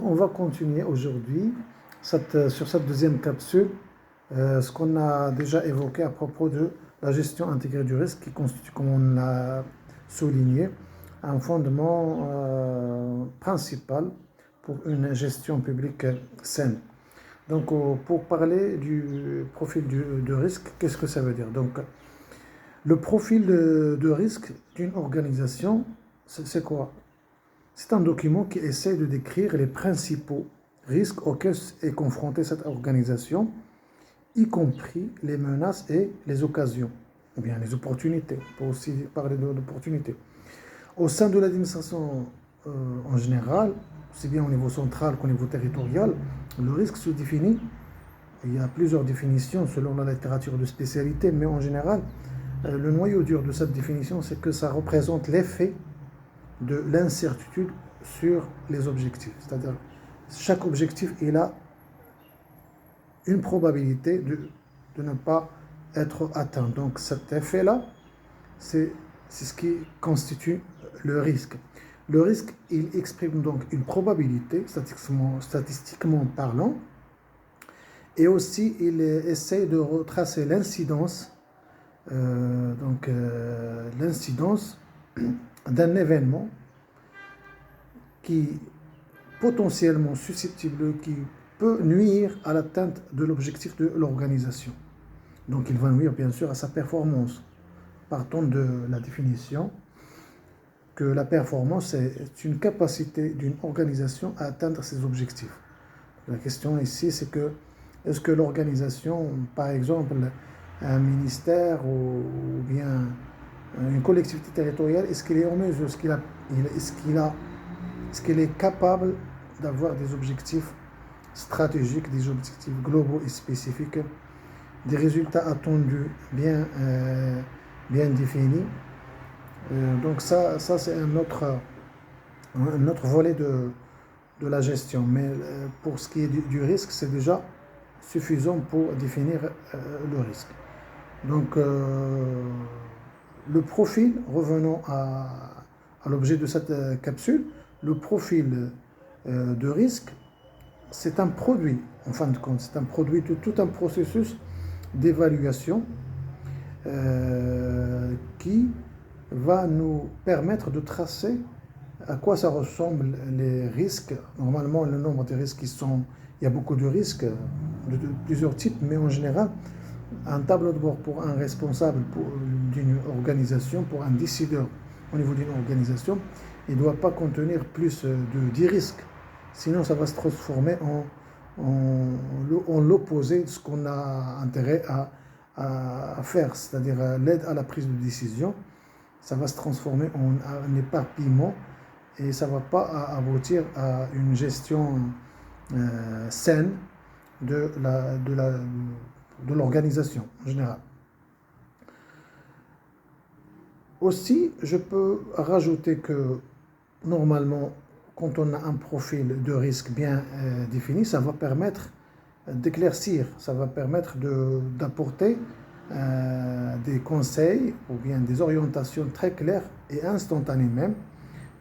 on va continuer aujourd'hui sur cette deuxième capsule ce qu'on a déjà évoqué à propos de la gestion intégrée du risque qui constitue, comme on l'a souligné, un fondement principal pour une gestion publique saine. Donc, pour parler du profil de risque, qu'est-ce que ça veut dire? Donc, le profil de risque d'une organisation, c'est quoi? C'est un document qui essaie de décrire les principaux risques auxquels est confrontée cette organisation, y compris les menaces et les occasions, ou bien les opportunités. On peut aussi parler d'opportunités. Au sein de l'administration en général, aussi bien au niveau central qu'au niveau territorial, le risque se définit. Il y a plusieurs définitions selon la littérature de spécialité, mais en général, le noyau dur de cette définition, c'est que ça représente l'effet de l'incertitude sur les objectifs. C'est-à-dire, chaque objectif, il a une probabilité de ne pas être atteint. Donc cet effet-là, c'est ce qui constitue le risque. Le risque, il exprime donc une probabilité, statistiquement parlant, et aussi il essaie de retracer l'incidence, l'incidence d'un événement qui potentiellement susceptible, qui peut nuire à l'atteinte de l'objectif de l'organisation. Donc il va nuire bien sûr à sa performance. Partons de la définition que la performance est une capacité d'une organisation à atteindre ses objectifs. La question ici, c'est que est-ce que l'organisation, par exemple un ministère ou bien une collectivité territoriale, est-ce qu'elle est en mesure, est-ce qu'elle est capable d'avoir des objectifs stratégiques, des objectifs globaux et spécifiques, des résultats attendus bien définis. Donc ça c'est un autre volet de la gestion. Mais pour ce qui est du risque, c'est déjà suffisant pour définir le risque. Donc le profil, revenons à l'objet de cette capsule, le profil de risque, c'est un produit, en fin de compte, c'est un produit de tout un processus d'évaluation qui va nous permettre de tracer à quoi ça ressemble les risques. Normalement, le nombre de risques il y a beaucoup de risques de plusieurs types, mais en général, un tableau de bord pour un responsable d'une organisation, pour un décideur au niveau d'une organisation, il ne doit pas contenir plus de 10 risques. Sinon, ça va se transformer en l'opposé de ce qu'on a intérêt à faire, c'est-à-dire l'aide à la prise de décision. Ça va se transformer en un éparpillement et ça ne va pas aboutir à une gestion saine de l'organisation en général. Aussi, je peux rajouter que normalement, quand on a un profil de risque bien défini, ça va permettre d'éclaircir, ça va permettre d'apporter des conseils ou bien des orientations très claires et instantanées même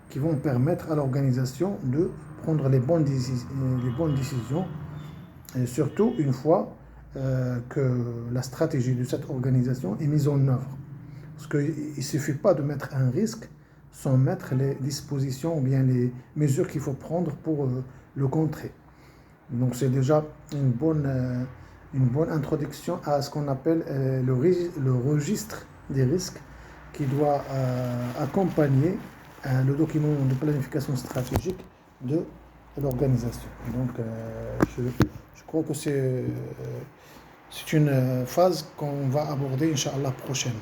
qui vont permettre à l'organisation de prendre les bonnes décisions, et surtout une fois que la stratégie de cette organisation est mise en œuvre. Parce qu'il ne suffit pas de mettre un risque sans mettre les dispositions ou bien les mesures qu'il faut prendre pour le contrer. Donc c'est déjà une bonne introduction à ce qu'on appelle le registre des risques qui doit accompagner le document de planification stratégique de l'organisation. Donc je crois que c'est une phase qu'on va aborder, Inch'Allah, prochainement.